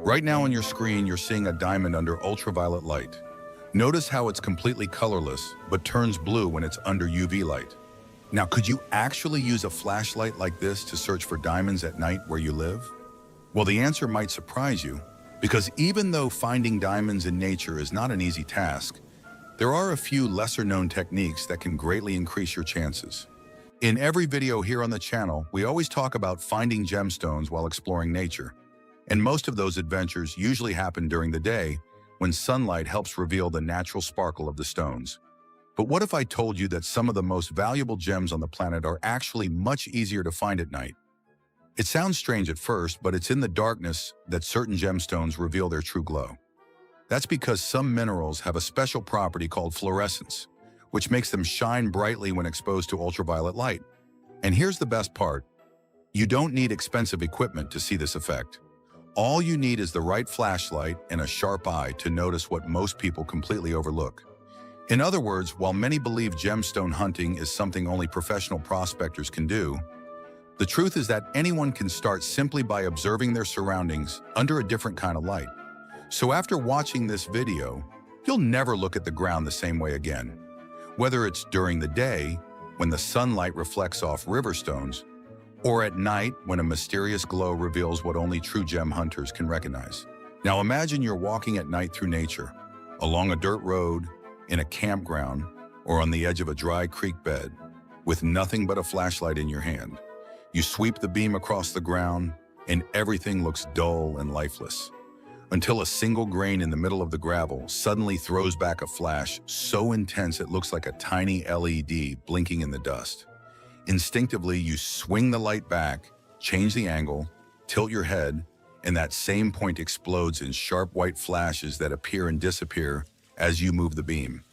Right now on your screen, you're seeing a diamond under ultraviolet light. Notice how it's completely colorless, but turns blue when it's under UV light. Now, could you actually use a flashlight like this to search for diamonds at night where you live? Well, the answer might surprise you, because even though finding diamonds in nature is not an easy task, there are a few lesser-known techniques that can greatly increase your chances. In every video here on the channel, we always talk about finding gemstones while exploring nature. And most of those adventures usually happen during the day, when sunlight helps reveal the natural sparkle of the stones. But what if I told you that some of the most valuable gems on the planet are actually much easier to find at night? It sounds strange at first, but it's in the darkness that certain gemstones reveal their true glow. That's because some minerals have a special property called fluorescence, which makes them shine brightly when exposed to ultraviolet light. And here's the best part. You don't need expensive equipment to see this effect. All you need is the right flashlight and a sharp eye to notice what most people completely overlook. In other words, while many believe gemstone hunting is something only professional prospectors can do, the truth is that anyone can start simply by observing their surroundings under a different kind of light. So after watching this video, you'll never look at the ground the same way again. Whether it's during the day, when the sunlight reflects off river stones, or at night when a mysterious glow reveals what only true gem hunters can recognize. Now imagine you're walking at night through nature, along a dirt road, in a campground, or on the edge of a dry creek bed, with nothing but a flashlight in your hand. You sweep the beam across the ground, and everything looks dull and lifeless, until a single grain in the middle of the gravel suddenly throws back a flash so intense it looks like a tiny LED blinking in the dust. Instinctively, you swing the light back, change the angle, tilt your head, and that same point explodes in sharp white flashes that appear and disappear as you move the beam.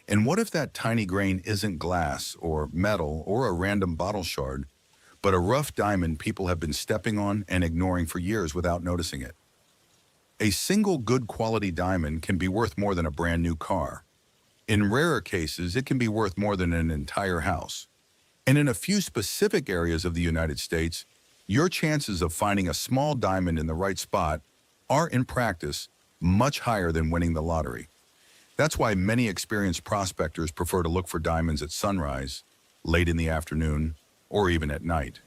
And what if that tiny grain isn't glass or metal or a random bottle shard, but a rough diamond people have been stepping on and ignoring for years without noticing it? A single good quality diamond can be worth more than a brand new car. In rarer cases, it can be worth more than an entire house. And in a few specific areas of the United States, your chances of finding a small diamond in the right spot are, in practice, much higher than winning the lottery. That's why many experienced prospectors prefer to look for diamonds at sunrise, late in the afternoon, or even at night.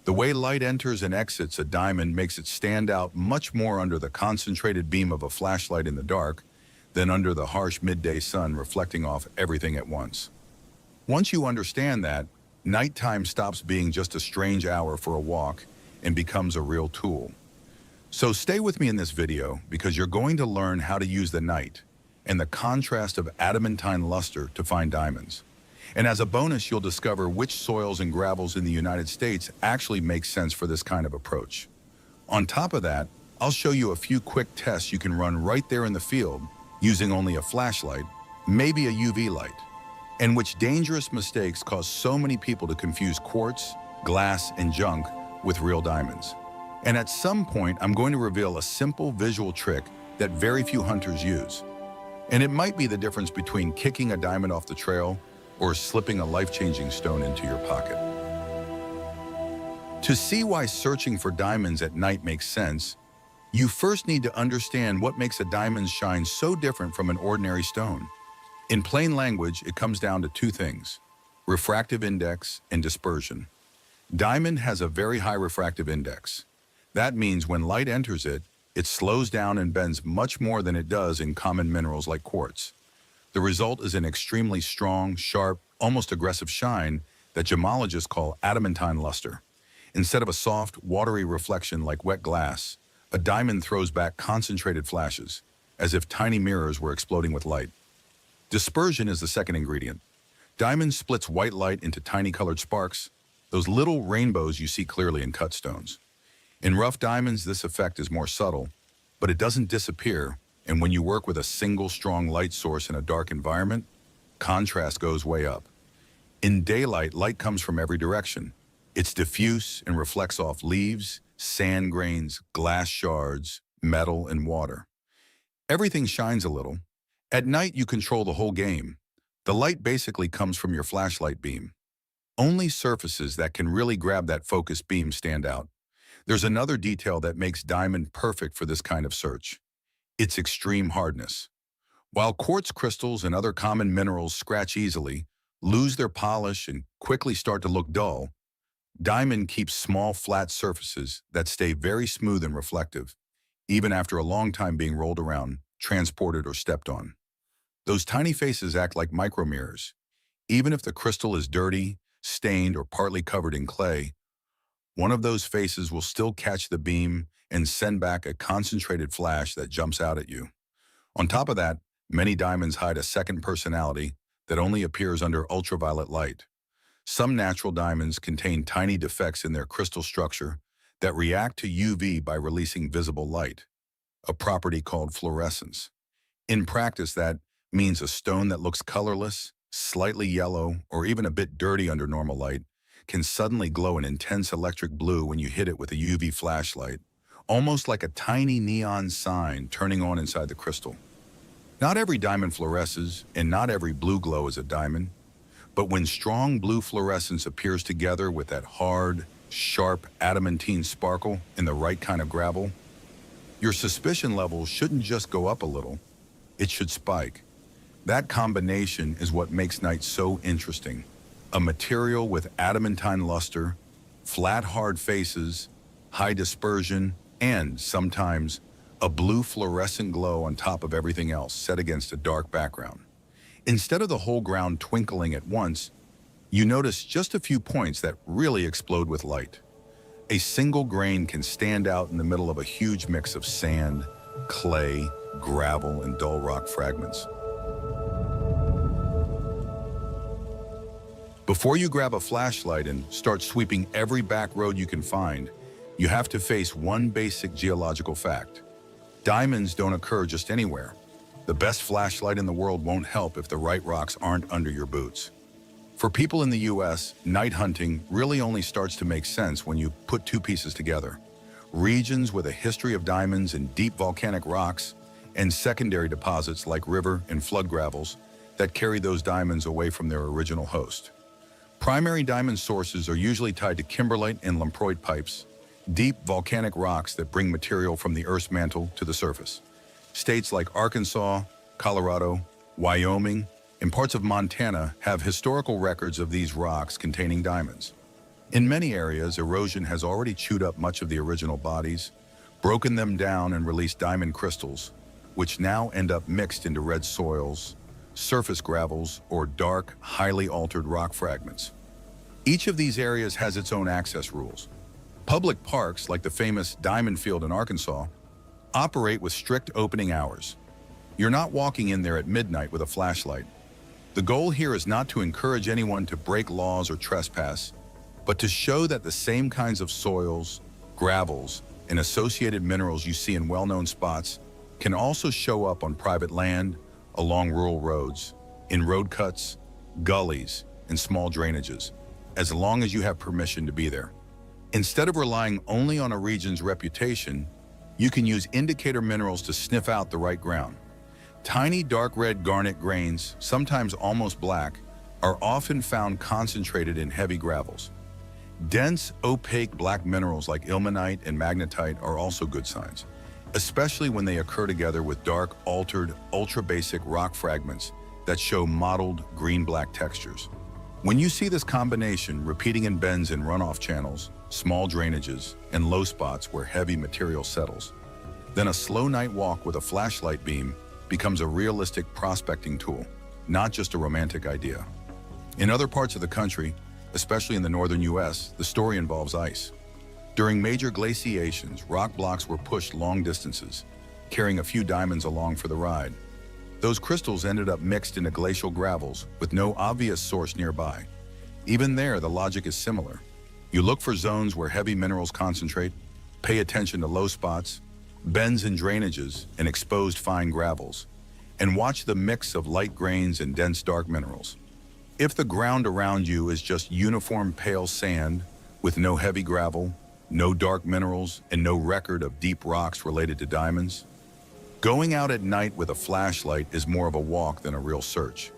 The way light enters and exits a diamond makes it stand out much more under the concentrated beam of a flashlight in the dark than under the harsh midday sun reflecting off everything at once. Once you understand that, nighttime stops being just a strange hour for a walk and becomes a real tool. So stay with me in this video because you're going to learn how to use the night and the contrast of adamantine luster to find diamonds. And as a bonus, you'll discover which soils and gravels in the United States actually make sense for this kind of approach. On top of that, I'll show you a few quick tests you can run right there in the field using only a flashlight, maybe a UV light, and which dangerous mistakes cause so many people to confuse quartz, glass, and junk with real diamonds. And at some point, I'm going to reveal a simple visual trick that very few hunters use. And it might be the difference between kicking a diamond off the trail or slipping a life-changing stone into your pocket. To see why searching for diamonds at night makes sense, you first need to understand what makes a diamond shine so different from an ordinary stone. In plain language, it comes down to two things: refractive index and dispersion. Diamond has a very high refractive index. That means when light enters it, it slows down and bends much more than it does in common minerals like quartz. The result is an extremely strong, sharp, almost aggressive shine that gemologists call adamantine luster. Instead of a soft, watery reflection like wet glass, a diamond throws back concentrated flashes, as if tiny mirrors were exploding with light. Dispersion is the second ingredient. Diamond splits white light into tiny colored sparks, those little rainbows you see clearly in cut stones. In rough diamonds, this effect is more subtle, but it doesn't disappear, and when you work with a single strong light source in a dark environment, contrast goes way up. In daylight, light comes from every direction. It's diffuse and reflects off leaves, sand grains, glass shards, metal, and water. Everything shines a little. At night, you control the whole game. The light basically comes from your flashlight beam. Only surfaces that can really grab that focused beam stand out. There's another detail that makes diamond perfect for this kind of search: its extreme hardness. While quartz crystals and other common minerals scratch easily, lose their polish, and quickly start to look dull, diamond keeps small, flat surfaces that stay very smooth and reflective, even after a long time being rolled around, transported, or stepped on. Those tiny faces act like micromirrors. Even if the crystal is dirty, stained, or partly covered in clay, one of those faces will still catch the beam and send back a concentrated flash that jumps out at you. On top of that, many diamonds hide a second personality that only appears under ultraviolet light. Some natural diamonds contain tiny defects in their crystal structure that react to UV by releasing visible light, a property called fluorescence. In practice, that means a stone that looks colorless, slightly yellow, or even a bit dirty under normal light can suddenly glow an intense electric blue when you hit it with a UV flashlight, almost like a tiny neon sign turning on inside the crystal. Not every diamond fluoresces, and not every blue glow is a diamond, but when strong blue fluorescence appears together with that hard, sharp adamantine sparkle in the right kind of gravel, your suspicion level shouldn't just go up a little, it should spike. That combination is what makes night so interesting. A material with adamantine luster, flat, hard faces, high dispersion, and sometimes a blue fluorescent glow on top of everything else set against a dark background. Instead of the whole ground twinkling at once, you notice just a few points that really explode with light. A single grain can stand out in the middle of a huge mix of sand, clay, gravel, and dull rock fragments. Before you grab a flashlight and start sweeping every back road you can find, you have to face one basic geological fact. Diamonds don't occur just anywhere. The best flashlight in the world won't help if the right rocks aren't under your boots. For people in the US, night hunting really only starts to make sense when you put two pieces together: regions with a history of diamonds and deep volcanic rocks, and secondary deposits like river and flood gravels that carry those diamonds away from their original host. Primary diamond sources are usually tied to kimberlite and lamproite pipes, deep volcanic rocks that bring material from the Earth's mantle to the surface. States like Arkansas, Colorado, Wyoming, and parts of Montana have historical records of these rocks containing diamonds. In many areas, erosion has already chewed up much of the original bodies, broken them down, and released diamond crystals, which now end up mixed into red soils, surface gravels, or dark, highly altered rock fragments. Each of these areas has its own access rules. Public parks, like the famous Diamond Field in Arkansas, operate with strict opening hours. You're not walking in there at midnight with a flashlight. The goal here is not to encourage anyone to break laws or trespass, but to show that the same kinds of soils, gravels, and associated minerals you see in well-known spots can also show up on private land, along rural roads, in road cuts, gullies, and small drainages, as long as you have permission to be there. Instead of relying only on a region's reputation, you can use indicator minerals to sniff out the right ground. Tiny dark red garnet grains, sometimes almost black, are often found concentrated in heavy gravels. Dense, opaque black minerals like ilmenite and magnetite are also good signs, especially when they occur together with dark, altered, ultra-basic rock fragments that show mottled green-black textures. When you see this combination repeating in bends in runoff channels, small drainages, and low spots where heavy material settles, then a slow night walk with a flashlight beam becomes a realistic prospecting tool, not just a romantic idea. In other parts of the country, especially in the northern US, the story involves ice. During major glaciations, rock blocks were pushed long distances, carrying a few diamonds along for the ride. Those crystals ended up mixed into glacial gravels with no obvious source nearby. Even there, the logic is similar. You look for zones where heavy minerals concentrate, pay attention to low spots, bends in drainages, and exposed fine gravels, and watch the mix of light grains and dense dark minerals. If the ground around you is just uniform pale sand with no heavy gravel, no dark minerals, and no record of deep rocks related to diamonds, going out at night with a flashlight is more of a walk than a real search.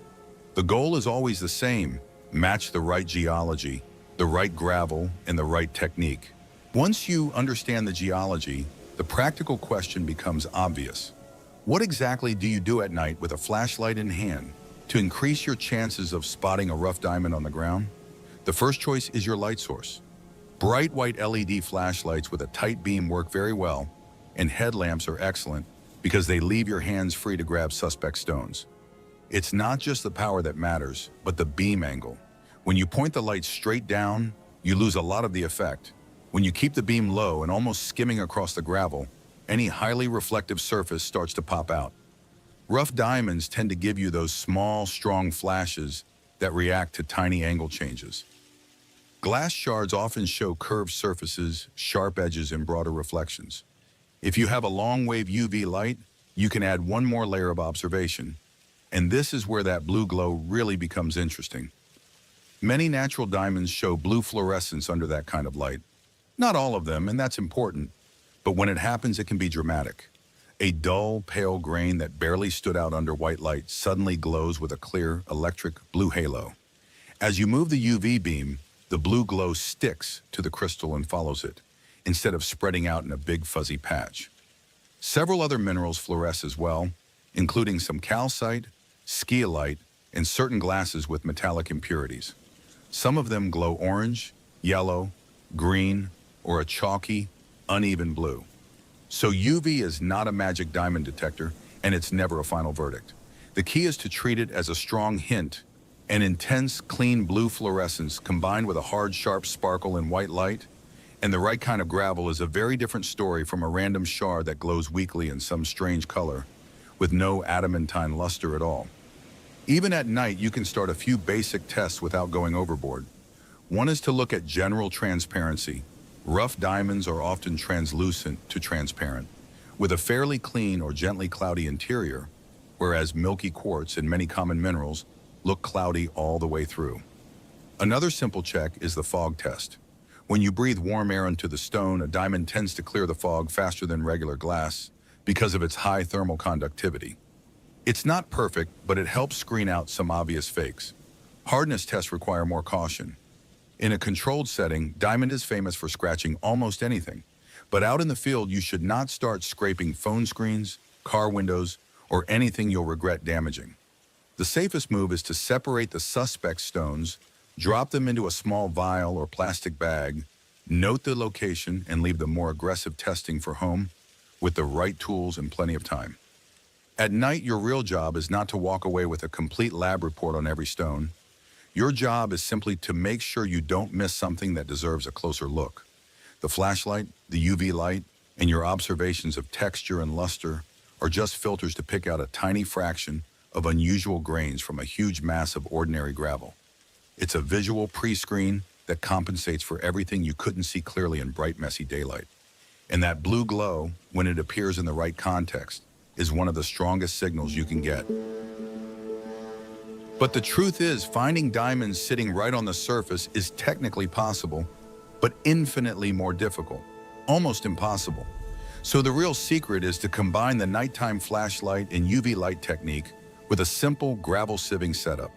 The goal is always the same: match the right geology, the right gravel, and the right technique. Once you understand the geology, the practical question becomes obvious. What exactly do you do at night with a flashlight in hand to increase your chances of spotting a rough diamond on the ground? The first choice is your light source. Bright white LED flashlights with a tight beam work very well, and headlamps are excellent because they leave your hands free to grab suspect stones. It's not just the power that matters, but the beam angle. When you point the light straight down, you lose a lot of the effect. When you keep the beam low and almost skimming across the gravel, any highly reflective surface starts to pop out. Rough diamonds tend to give you those small, strong flashes that react to tiny angle changes. Glass shards often show curved surfaces, sharp edges, and broader reflections. If you have a long-wave UV light, you can add one more layer of observation, and this is where that blue glow really becomes interesting. Many natural diamonds show blue fluorescence under that kind of light. Not all of them, and that's important, but when it happens, it can be dramatic. A dull, pale grain that barely stood out under white light suddenly glows with a clear, electric blue halo. As you move the UV beam, the blue glow sticks to the crystal and follows it, instead of spreading out in a big fuzzy patch. Several other minerals fluoresce as well, including some calcite, scheelite, and certain glasses with metallic impurities. Some of them glow orange, yellow, green, or a chalky, uneven blue. So UV is not a magic diamond detector, and it's never a final verdict. The key is to treat it as a strong hint. An intense, clean blue fluorescence combined with a hard, sharp sparkle in white light, and the right kind of gravel is a very different story from a random shard that glows weakly in some strange color, with no adamantine luster at all. Even at night, you can start a few basic tests without going overboard. One is to look at general transparency. Rough diamonds are often translucent to transparent, with a fairly clean or gently cloudy interior, whereas milky quartz and many common minerals look cloudy all the way through. Another simple check is the fog test. When you breathe warm air into the stone, a diamond tends to clear the fog faster than regular glass because of its high thermal conductivity. It's not perfect, but it helps screen out some obvious fakes. Hardness tests require more caution. In a controlled setting, diamond is famous for scratching almost anything, but out in the field, you should not start scraping phone screens, car windows, or anything you'll regret damaging. The safest move is to separate the suspect stones, drop them into a small vial or plastic bag, note the location, and leave the more aggressive testing for home with the right tools and plenty of time. At night, your real job is not to walk away with a complete lab report on every stone. Your job is simply to make sure you don't miss something that deserves a closer look. The flashlight, the UV light, and your observations of texture and luster are just filters to pick out a tiny fraction of unusual grains from a huge mass of ordinary gravel. It's a visual pre-screen that compensates for everything you couldn't see clearly in bright, messy daylight. And that blue glow, when it appears in the right context, is one of the strongest signals you can get. But the truth is, finding diamonds sitting right on the surface is technically possible, but infinitely more difficult, almost impossible. So the real secret is to combine the nighttime flashlight and UV light technique with a simple gravel sieving setup.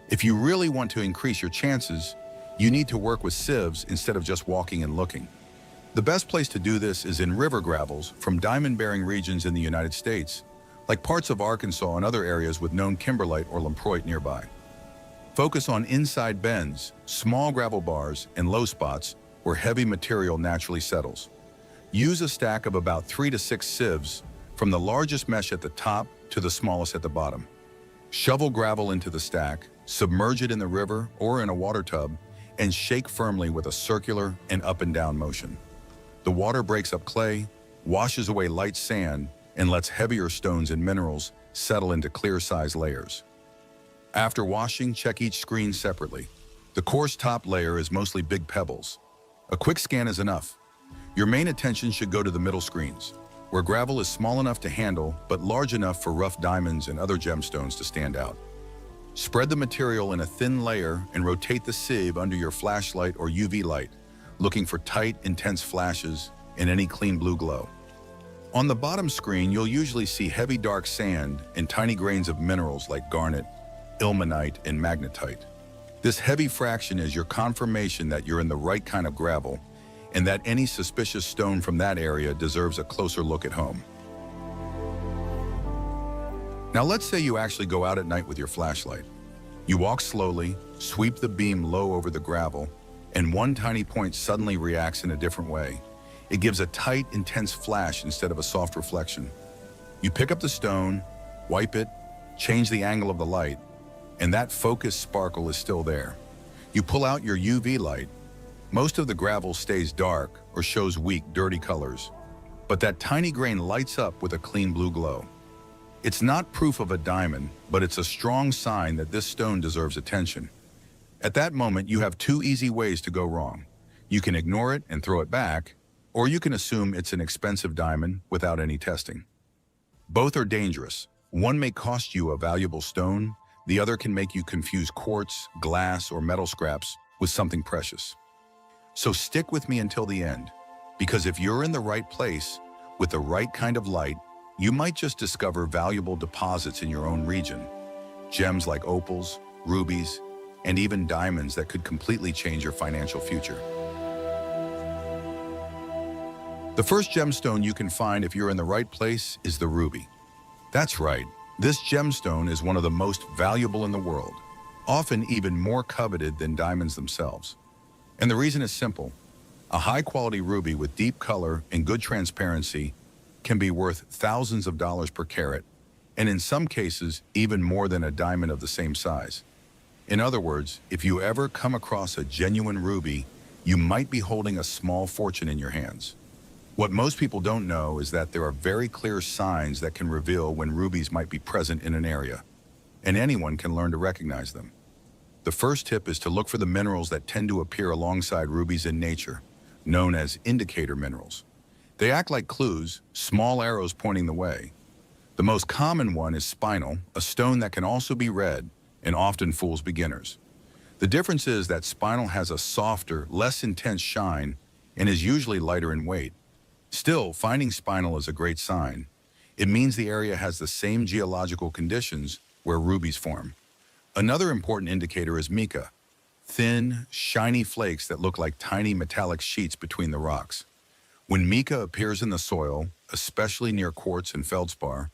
If you really want to increase your chances, you need to work with sieves instead of just walking and looking. The best place to do this is in river gravels from diamond-bearing regions in the United States, like parts of Arkansas and other areas with known kimberlite or lamproite nearby. Focus on inside bends, small gravel bars, and low spots where heavy material naturally settles. Use a stack of about 3 to 6 sieves, from the largest mesh at the top to the smallest at the bottom. Shovel gravel into the stack, submerge it in the river or in a water tub, and shake firmly with a circular and up and down motion. The water breaks up clay, washes away light sand, and lets heavier stones and minerals settle into clear-sized layers. After washing, check each screen separately. The coarse top layer is mostly big pebbles. A quick scan is enough. Your main attention should go to the middle screens, where gravel is small enough to handle but large enough for rough diamonds and other gemstones to stand out. Spread the material in a thin layer and rotate the sieve under your flashlight or UV light, looking for tight, intense flashes and any clean blue glow. On the bottom screen, you'll usually see heavy dark sand and tiny grains of minerals like garnet, ilmenite, and magnetite. This heavy fraction is your confirmation that you're in the right kind of gravel, and that any suspicious stone from that area deserves a closer look at home. Now let's say you actually go out at night with your flashlight. You walk slowly, sweep the beam low over the gravel, and one tiny point suddenly reacts in a different way. It gives a tight, intense flash instead of a soft reflection. You pick up the stone, wipe it, change the angle of the light, and that focused sparkle is still there. You pull out your UV light. Most of the gravel stays dark or shows weak, dirty colors, but that tiny grain lights up with a clean blue glow. It's not proof of a diamond, but it's a strong sign that this stone deserves attention. At that moment, you have two easy ways to go wrong. You can ignore it and throw it back, or you can assume it's an expensive diamond without any testing. Both are dangerous. One may cost you a valuable stone, the other can make you confuse quartz, glass, or metal scraps with something precious. So stick with me until the end, because if you're in the right place with the right kind of light, you might just discover valuable deposits in your own region. Gems like opals, rubies, and even diamonds that could completely change your financial future. The first gemstone you can find if you're in the right place is the ruby. That's right, this gemstone is one of the most valuable in the world, often even more coveted than diamonds themselves. And the reason is simple. A high-quality ruby with deep color and good transparency can be worth thousands of dollars per carat, and in some cases, even more than a diamond of the same size. In other words, if you ever come across a genuine ruby, you might be holding a small fortune in your hands. What most people don't know is that there are very clear signs that can reveal when rubies might be present in an area, and anyone can learn to recognize them. The first tip is to look for the minerals that tend to appear alongside rubies in nature, known as indicator minerals. They act like clues, small arrows pointing the way. The most common one is spinel, a stone that can also be red and often fools beginners. The difference is that spinel has a softer, less intense shine and is usually lighter in weight. Still, finding spinel is a great sign. It means the area has the same geological conditions where rubies form. Another important indicator is mica, thin, shiny flakes that look like tiny metallic sheets between the rocks. When mica appears in the soil, especially near quartz and feldspar,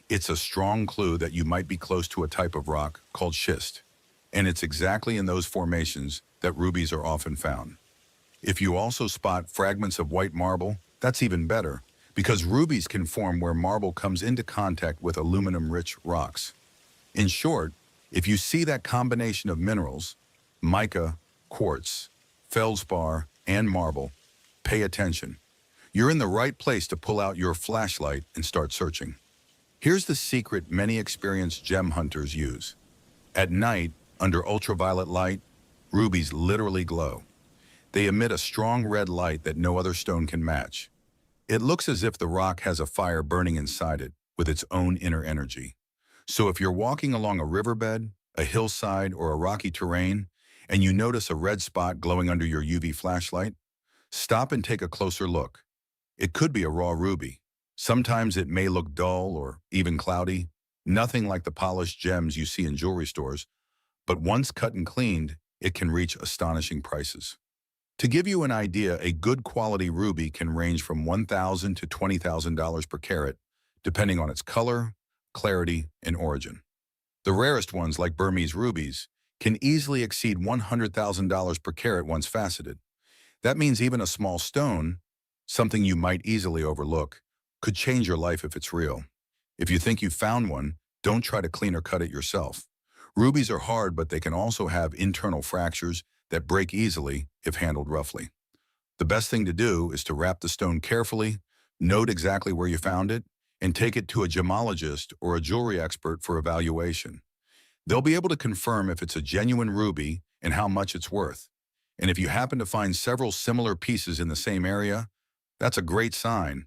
it's a strong clue that you might be close to a type of rock called schist. And it's exactly in those formations that rubies are often found. If you also spot fragments of white marble, that's even better, because rubies can form where marble comes into contact with aluminum-rich rocks. In short, if you see that combination of minerals, mica, quartz, feldspar, and marble, pay attention. You're in the right place to pull out your flashlight and start searching. Here's the secret many experienced gem hunters use. At night, under ultraviolet light, rubies literally glow. They emit a strong red light that no other stone can match. It looks as if the rock has a fire burning inside it with its own inner energy. So if you're walking along a riverbed, a hillside, or a rocky terrain, and you notice a red spot glowing under your UV flashlight, stop and take a closer look. It could be a raw ruby. Sometimes it may look dull or even cloudy, nothing like the polished gems you see in jewelry stores, but once cut and cleaned, it can reach astonishing prices. To give you an idea, a good quality ruby can range from $1,000 to $20,000 per carat, depending on its color, clarity, and origin. The rarest ones, like Burmese rubies, can easily exceed $100,000 per carat once faceted. That means even a small stone, something you might easily overlook, could change your life if it's real. If you think you found one, don't try to clean or cut it yourself. Rubies are hard, but they can also have internal fractures that break easily if handled roughly. The best thing to do is to wrap the stone carefully, note exactly where you found it, and take it to a gemologist or a jewelry expert for evaluation. They'll be able to confirm if it's a genuine ruby and how much it's worth. And if you happen to find several similar pieces in the same area, that's a great sign.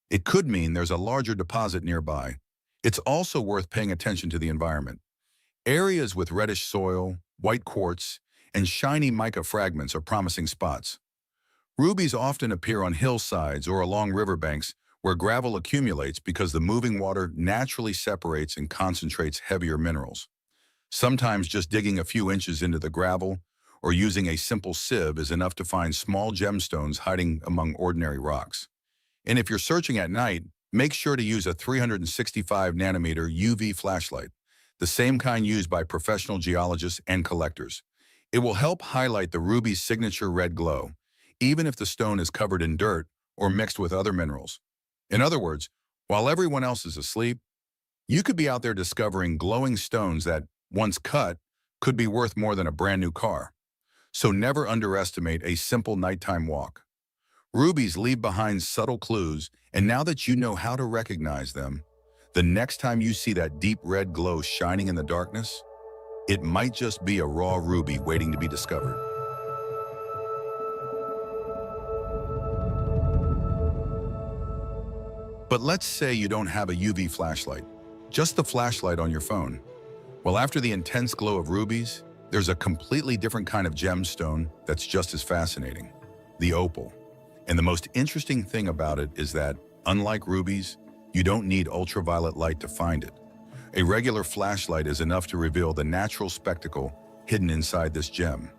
It could mean there's a larger deposit nearby. It's also worth paying attention to the environment. Areas with reddish soil, white quartz, and shiny mica fragments are promising spots. Rubies often appear on hillsides or along riverbanks where gravel accumulates because the moving water naturally separates and concentrates heavier minerals. Sometimes just digging a few inches into the gravel or using a simple sieve is enough to find small gemstones hiding among ordinary rocks. And if you're searching at night, make sure to use a 365 nanometer UV flashlight, the same kind used by professional geologists and collectors. It will help highlight the ruby's signature red glow, even if the stone is covered in dirt or mixed with other minerals. In other words, while everyone else is asleep, you could be out there discovering glowing stones that, once cut, could be worth more than a brand new car. So never underestimate a simple nighttime walk. Rubies leave behind subtle clues, and now that you know how to recognize them, the next time you see that deep red glow shining in the darkness, it might just be a raw ruby waiting to be discovered. But let's say you don't have a UV flashlight, just the flashlight on your phone. Well, after the intense glow of rubies, there's a completely different kind of gemstone that's just as fascinating, the opal. And the most interesting thing about it is that, unlike rubies, you don't need ultraviolet light to find it. A regular flashlight is enough to reveal the natural spectacle hidden inside this gem.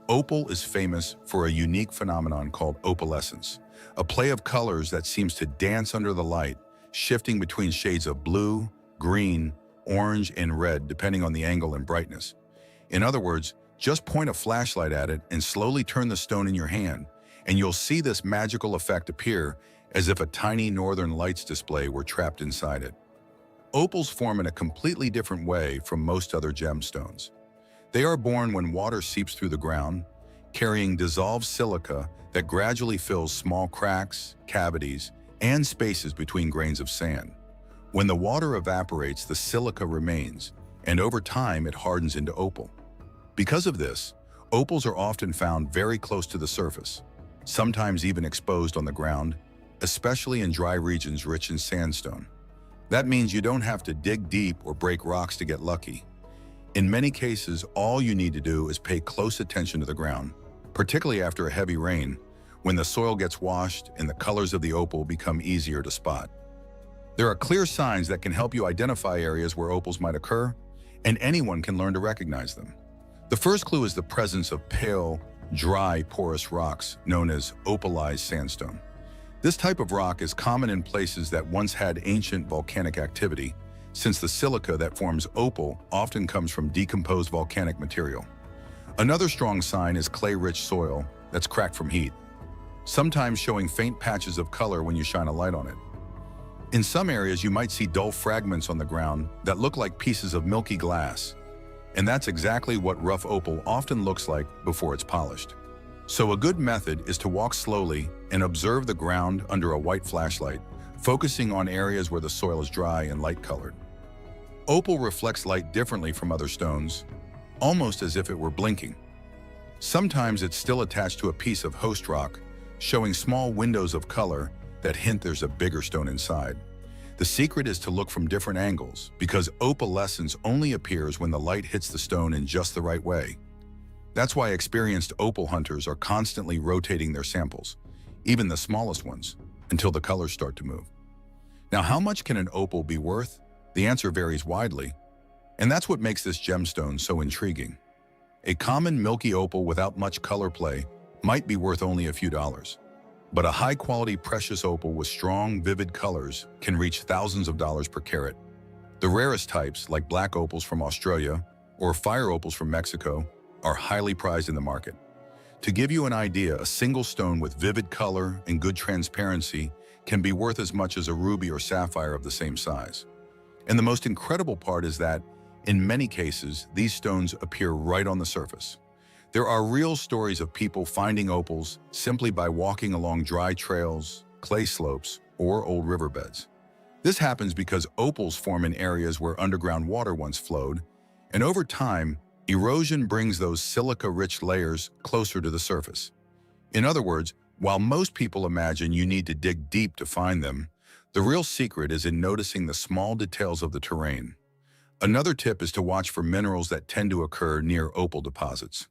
Opal is famous for a unique phenomenon called opalescence, a play of colors that seems to dance under the light, shifting between shades of blue, green, orange, and red depending on the angle and brightness. In other words, just point a flashlight at it and slowly turn the stone in your hand, and you'll see this magical effect appear as if a tiny northern lights display were trapped inside it. Opals form in a completely different way from most other gemstones. They are born when water seeps through the ground, carrying dissolved silica that gradually fills small cracks, cavities, and spaces between grains of sand. When the water evaporates, the silica remains, and over time it hardens into opal. Because of this, opals are often found very close to the surface, sometimes even exposed on the ground, especially in dry regions rich in sandstone. That means you don't have to dig deep or break rocks to get lucky. In many cases, all you need to do is pay close attention to the ground, particularly after a heavy rain, when the soil gets washed and the colors of the opal become easier to spot. There are clear signs that can help you identify areas where opals might occur, and anyone can learn to recognize them. The first clue is the presence of pale, dry, porous rocks known as opalized sandstone. This type of rock is common in places that once had ancient volcanic activity, since the silica that forms opal often comes from decomposed volcanic material. Another strong sign is clay-rich soil that's cracked from heat, sometimes showing faint patches of color when you shine a light on it. In some areas, you might see dull fragments on the ground that look like pieces of milky glass, and that's exactly what rough opal often looks like before it's polished. So a good method is to walk slowly and observe the ground under a white flashlight, focusing on areas where the soil is dry and light-colored. Opal reflects light differently from other stones, almost as if it were blinking. Sometimes it's still attached to a piece of host rock, showing small windows of color that hint there's a bigger stone inside. The secret is to look from different angles, because opalescence only appears when the light hits the stone in just the right way. That's why experienced opal hunters are constantly rotating their samples, even the smallest ones, until the colors start to move. Now, how much can an opal be worth? The answer varies widely, and that's what makes this gemstone so intriguing. A common milky opal without much color play might be worth only a few dollars, but a high-quality precious opal with strong, vivid colors can reach thousands of dollars per carat. The rarest types, like black opals from Australia or fire opals from Mexico, are highly prized in the market. To give you an idea, a single stone with vivid color and good transparency can be worth as much as a ruby or sapphire of the same size. And the most incredible part is that, in many cases, these stones appear right on the surface. There are real stories of people finding opals simply by walking along dry trails, clay slopes, or old riverbeds. This happens because opals form in areas where underground water once flowed, and over time, erosion brings those silica-rich layers closer to the surface. In other words, while most people imagine you need to dig deep to find them, the real secret is in noticing the small details of the terrain. Another tip is to watch for minerals that tend to occur near opal deposits.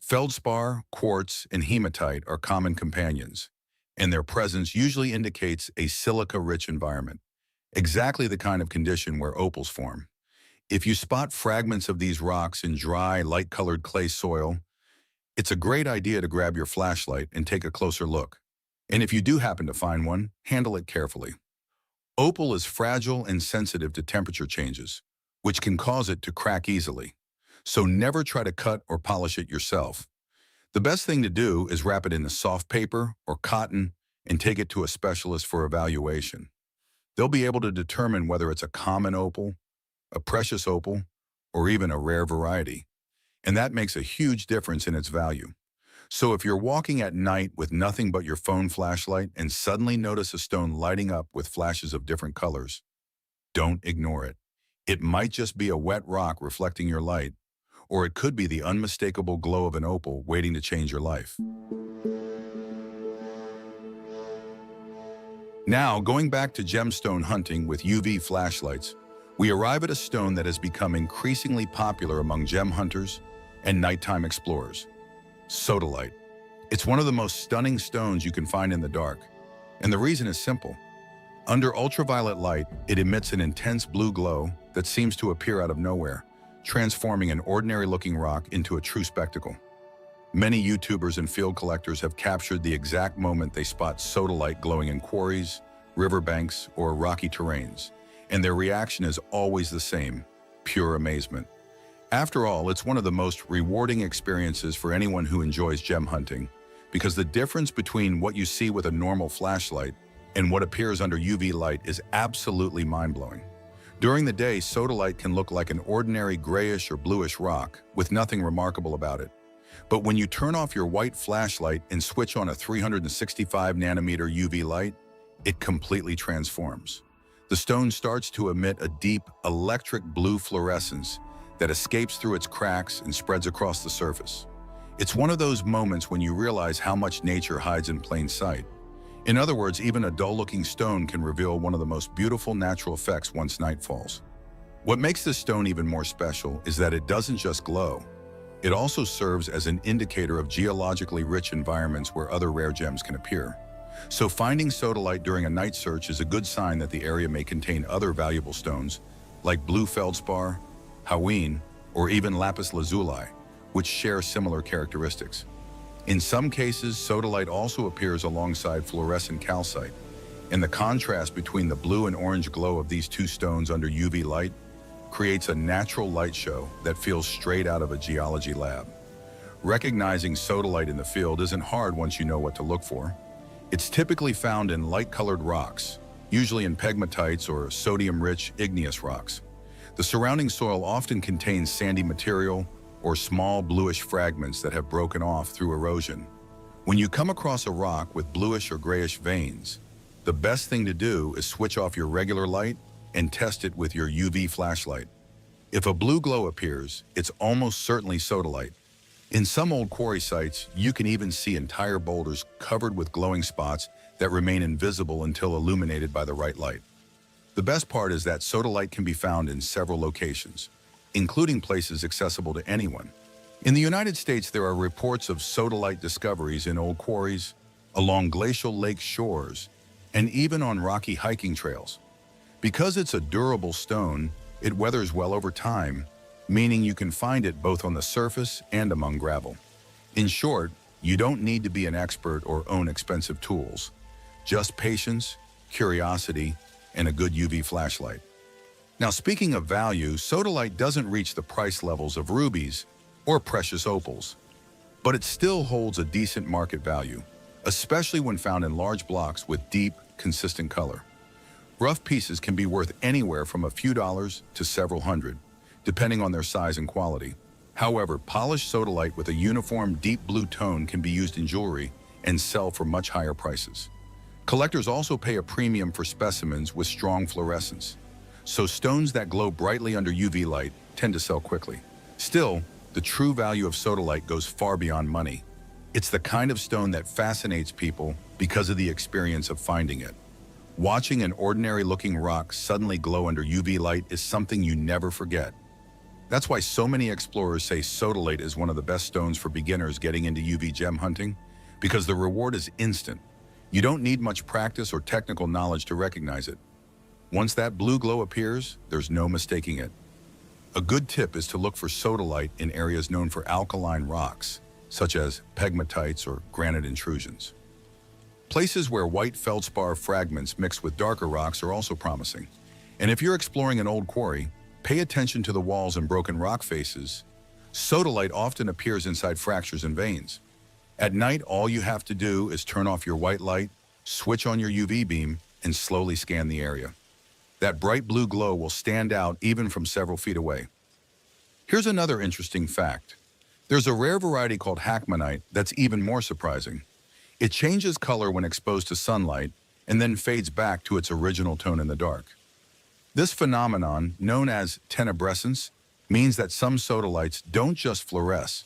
Feldspar, quartz, and hematite are common companions, and their presence usually indicates a silica-rich environment, exactly the kind of condition where opals form. If you spot fragments of these rocks in dry, light-colored clay soil, It's a great idea to grab your flashlight and take a closer look. And if you do happen to find one, handle it carefully. Opal is fragile and sensitive to temperature changes, which can cause it to crack easily. So never try to cut or polish it yourself. The best thing to do is wrap it in a soft paper or cotton and take it to a specialist for evaluation. They'll be able to determine whether it's a common opal, a precious opal, or even a rare variety. And that makes a huge difference in its value. So if you're walking at night with nothing but your phone flashlight and suddenly notice a stone lighting up with flashes of different colors, don't ignore it. It might just be a wet rock reflecting your light, or it could be the unmistakable glow of an opal waiting to change your life. Now, going back to gemstone hunting with UV flashlights, we arrive at a stone that has become increasingly popular among gem hunters and nighttime explorers: sodalite. It's one of the most stunning stones you can find in the dark, and the reason is simple. Under ultraviolet light, it emits an intense blue glow that seems to appear out of nowhere, transforming an ordinary-looking rock into a true spectacle. Many YouTubers and field collectors have captured the exact moment they spot sodalite glowing in quarries, riverbanks, or rocky terrains, and their reaction is always the same: pure amazement. After all, it's one of the most rewarding experiences for anyone who enjoys gem hunting, because the difference between what you see with a normal flashlight and what appears under UV light is absolutely mind-blowing. During the day, sodalite can look like an ordinary grayish or bluish rock with nothing remarkable about it. But when you turn off your white flashlight and switch on a 365 nanometer UV light, it completely transforms. The stone starts to emit a deep, electric blue fluorescence that escapes through its cracks and spreads across the surface. It's one of those moments when you realize how much nature hides in plain sight. In other words, even a dull-looking stone can reveal one of the most beautiful natural effects once night falls. What makes this stone even more special is that it doesn't just glow. It also serves as an indicator of geologically rich environments where other rare gems can appear. So finding sodalite during a night search is a good sign that the area may contain other valuable stones, like blue feldspar, haween, or even lapis lazuli, which share similar characteristics. In some cases, sodalite also appears alongside fluorescent calcite, and the contrast between the blue and orange glow of these two stones under UV light creates a natural light show that feels straight out of a geology lab. Recognizing sodalite in the field isn't hard once you know what to look for. It's typically found in light-colored rocks, usually in pegmatites or sodium-rich igneous rocks. The surrounding soil often contains sandy material or small bluish fragments that have broken off through erosion. When you come across a rock with bluish or grayish veins, the best thing to do is switch off your regular light and test it with your UV flashlight. If a blue glow appears, it's almost certainly sodalite. In some old quarry sites, you can even see entire boulders covered with glowing spots that remain invisible until illuminated by the right light. The best part is that sodalite can be found in several locations, including places accessible to anyone. In the United States, there are reports of sodalite discoveries in old quarries, along glacial lake shores, and even on rocky hiking trails. Because it's a durable stone, it weathers well over time, meaning you can find it both on the surface and among gravel. In short, you don't need to be an expert or own expensive tools. Just patience, curiosity, and a good UV flashlight. Now, speaking of value, sodalite doesn't reach the price levels of rubies or precious opals, but it still holds a decent market value, especially when found in large blocks with deep, consistent color. Rough pieces can be worth anywhere from a few dollars to several hundred, depending on their size and quality. However, polished sodalite with a uniform deep blue tone can be used in jewelry and sell for much higher prices. Collectors also pay a premium for specimens with strong fluorescence, so stones that glow brightly under UV light tend to sell quickly. Still, the true value of sodalite goes far beyond money. It's the kind of stone that fascinates people because of the experience of finding it. Watching an ordinary-looking rock suddenly glow under UV light is something you never forget. That's why so many explorers say sodalite is one of the best stones for beginners getting into UV gem hunting, because the reward is instant. You don't need much practice or technical knowledge to recognize it. Once that blue glow appears, there's no mistaking it. A good tip is to look for sodalite in areas known for alkaline rocks, such as pegmatites or granite intrusions. Places where white feldspar fragments mix with darker rocks are also promising. And if you're exploring an old quarry, pay attention to the walls and broken rock faces. Sodalite often appears inside fractures and veins. At night, all you have to do is turn off your white light, switch on your UV beam, and slowly scan the area. That bright blue glow will stand out even from several feet away. Here's another interesting fact. There's a rare variety called hackmanite that's even more surprising. It changes color when exposed to sunlight and then fades back to its original tone in the dark. This phenomenon, known as tenebrescence, means that some sodalites don't just fluoresce,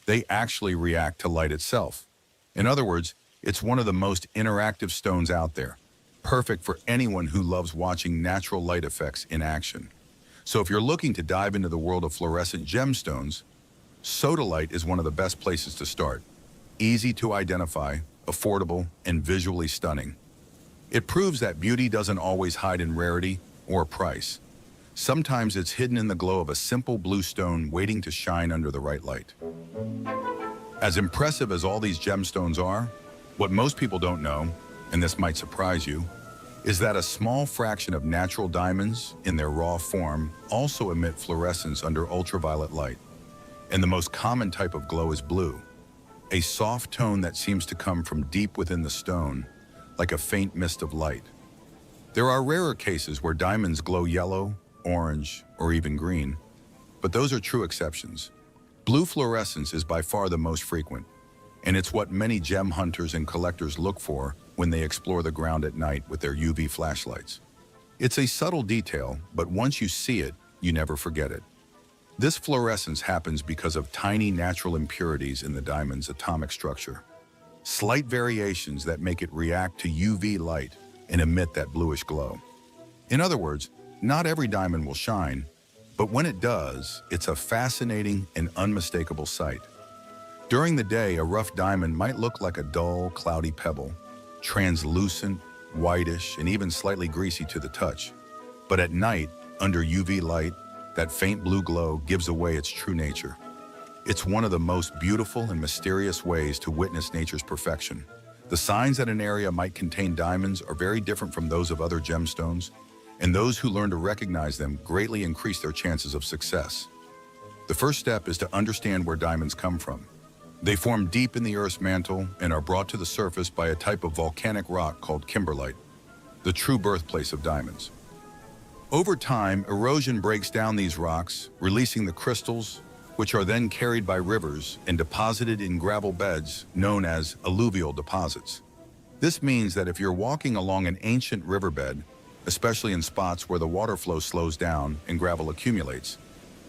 they actually react to light itself. In other words, it's one of the most interactive stones out there, perfect for anyone who loves watching natural light effects in action. So if you're looking to dive into the world of fluorescent gemstones, sodalite is one of the best places to start. Easy to identify, affordable, and visually stunning. It proves that beauty doesn't always hide in rarity or price. Sometimes it's hidden in the glow of a simple blue stone waiting to shine under the right light. As impressive as all these gemstones are, what most people don't know, and this might surprise you, is that a small fraction of natural diamonds in their raw form also emit fluorescence under ultraviolet light. And the most common type of glow is blue, a soft tone that seems to come from deep within the stone, like a faint mist of light. There are rarer cases where diamonds glow yellow, orange, or even green, but those are true exceptions. Blue fluorescence is by far the most frequent, and it's what many gem hunters and collectors look for when they explore the ground at night with their UV flashlights. It's a subtle detail, but once you see it, you never forget it. This fluorescence happens because of tiny natural impurities in the diamond's atomic structure. Slight variations that make it react to UV light and emit that bluish glow. In other words, not every diamond will shine, but when it does, it's a fascinating and unmistakable sight. During the day, a rough diamond might look like a dull, cloudy pebble, translucent, whitish, and even slightly greasy to the touch. But at night, under UV light, that faint blue glow gives away its true nature. It's one of the most beautiful and mysterious ways to witness nature's perfection. The signs that an area might contain diamonds are very different from those of other gemstones, and those who learn to recognize them greatly increase their chances of success. The first step is to understand where diamonds come from. They form deep in the Earth's mantle and are brought to the surface by a type of volcanic rock called kimberlite, the true birthplace of diamonds. Over time, erosion breaks down these rocks, releasing the crystals, which are then carried by rivers and deposited in gravel beds known as alluvial deposits. This means that if you're walking along an ancient riverbed, especially in spots where the water flow slows down and gravel accumulates,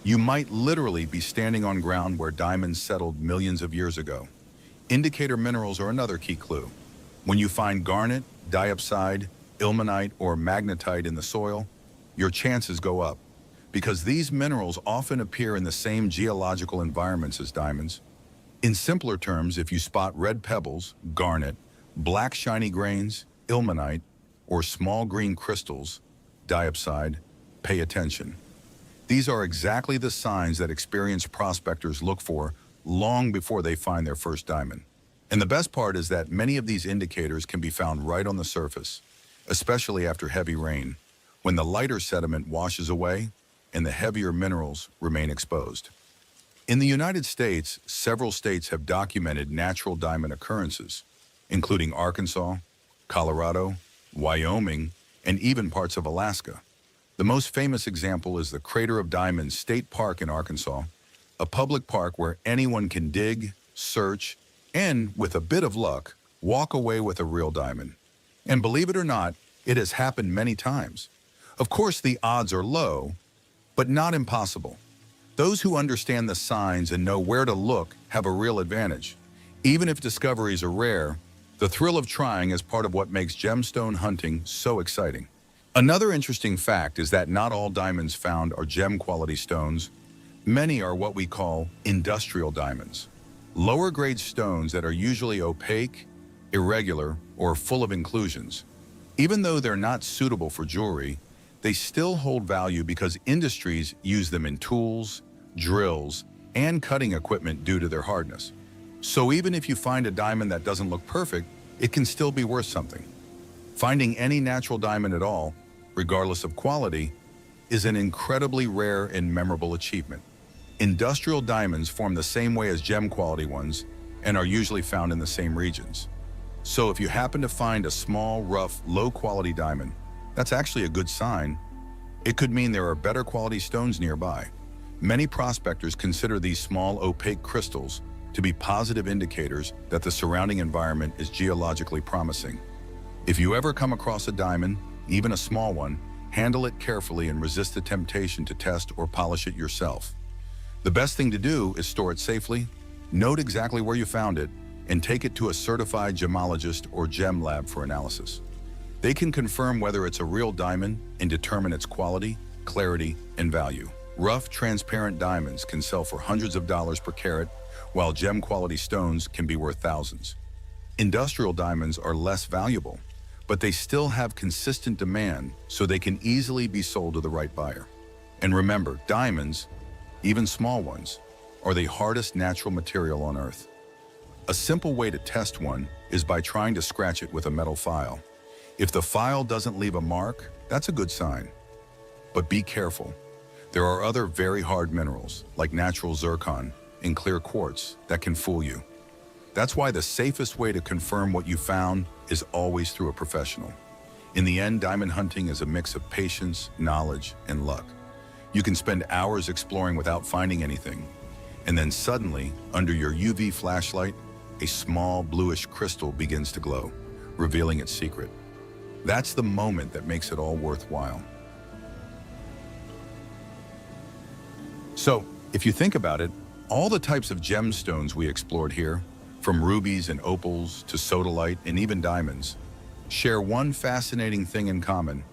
you might literally be standing on ground where diamonds settled millions of years ago. Indicator minerals are another key clue. When you find garnet, diopside, ilmenite, or magnetite in the soil, your chances go up, because these minerals often appear in the same geological environments as diamonds. In simpler terms, if you spot red pebbles, garnet, black shiny grains, ilmenite, or small green crystals, diopside, pay attention. These are exactly the signs that experienced prospectors look for long before they find their first diamond. And the best part is that many of these indicators can be found right on the surface, especially after heavy rain, when the lighter sediment washes away and the heavier minerals remain exposed. In the United States, several states have documented natural diamond occurrences, including Arkansas, Colorado, Wyoming, and even parts of Alaska. The most famous example is the Crater of Diamonds State Park in Arkansas, a public park where anyone can dig, search, and, with a bit of luck, walk away with a real diamond. And believe it or not, it has happened many times. Of course, the odds are low, but not impossible. Those who understand the signs and know where to look have a real advantage. Even if discoveries are rare, the thrill of trying is part of what makes gemstone hunting so exciting. Another interesting fact is that not all diamonds found are gem-quality stones. Many are what we call industrial diamonds, lower-grade stones that are usually opaque, irregular, or full of inclusions. Even though they're not suitable for jewelry, they still hold value because industries use them in tools, drills, and cutting equipment due to their hardness. So even if you find a diamond that doesn't look perfect, it can still be worth something. Finding any natural diamond at all, regardless of quality, is an incredibly rare and memorable achievement. Industrial diamonds form the same way as gem quality ones and are usually found in the same regions. So if you happen to find a small, rough, low-quality diamond, that's actually a good sign. It could mean there are better quality stones nearby. Many prospectors consider these small, opaque crystals to be positive indicators that the surrounding environment is geologically promising. If you ever come across a diamond, even a small one, handle it carefully and resist the temptation to test or polish it yourself. The best thing to do is store it safely, note exactly where you found it, and take it to a certified gemologist or gem lab for analysis. They can confirm whether it's a real diamond and determine its quality, clarity, and value. Rough, transparent diamonds can sell for hundreds of dollars per carat, while gem-quality stones can be worth thousands. Industrial diamonds are less valuable, but they still have consistent demand, so they can easily be sold to the right buyer. And remember, diamonds, even small ones, are the hardest natural material on Earth. A simple way to test one is by trying to scratch it with a metal file. If the file doesn't leave a mark, that's a good sign. But be careful. There are other very hard minerals, like natural zircon and clear quartz, that can fool you. That's why the safest way to confirm what you found is always through a professional. In the end, diamond hunting is a mix of patience, knowledge, and luck. You can spend hours exploring without finding anything, and then suddenly, under your UV flashlight, a small bluish crystal begins to glow, revealing its secret. That's the moment that makes it all worthwhile. So, if you think about it, all the types of gemstones we explored here, from rubies and opals to sodalite and even diamonds, share one fascinating thing in common.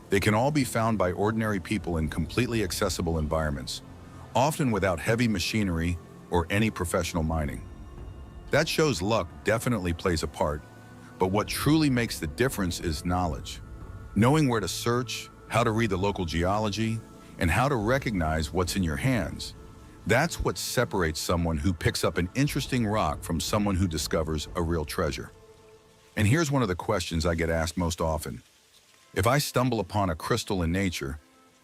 They can all be found by ordinary people in completely accessible environments, often without heavy machinery or any professional mining. That shows luck definitely plays a part, but what truly makes the difference is knowledge. Knowing where to search, how to read the local geology, and how to recognize what's in your hands. That's what separates someone who picks up an interesting rock from someone who discovers a real treasure. And here's one of the questions I get asked most often. If I stumble upon a crystal in nature,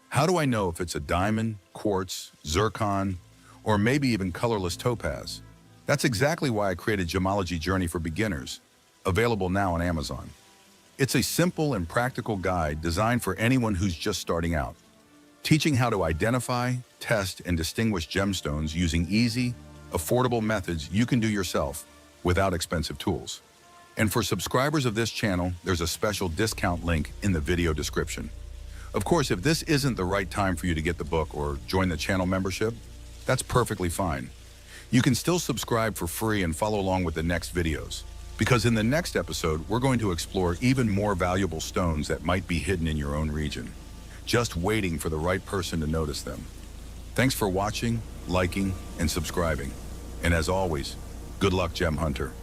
how do I know if it's a diamond, quartz, zircon, or maybe even colorless topaz? That's exactly why I created Gemology Journey for Beginners, available now on Amazon. It's a simple and practical guide designed for anyone who's just starting out, teaching how to identify, test, and distinguish gemstones using easy, affordable methods you can do yourself without expensive tools. And for subscribers of this channel, there's a special discount link in the video description. Of course, if this isn't the right time for you to get the book or join the channel membership, that's perfectly fine. You can still subscribe for free and follow along with the next videos, because in the next episode, we're going to explore even more valuable stones that might be hidden in your own region, just waiting for the right person to notice them. Thanks for watching, liking, and subscribing. And as always, good luck, Gem Hunter.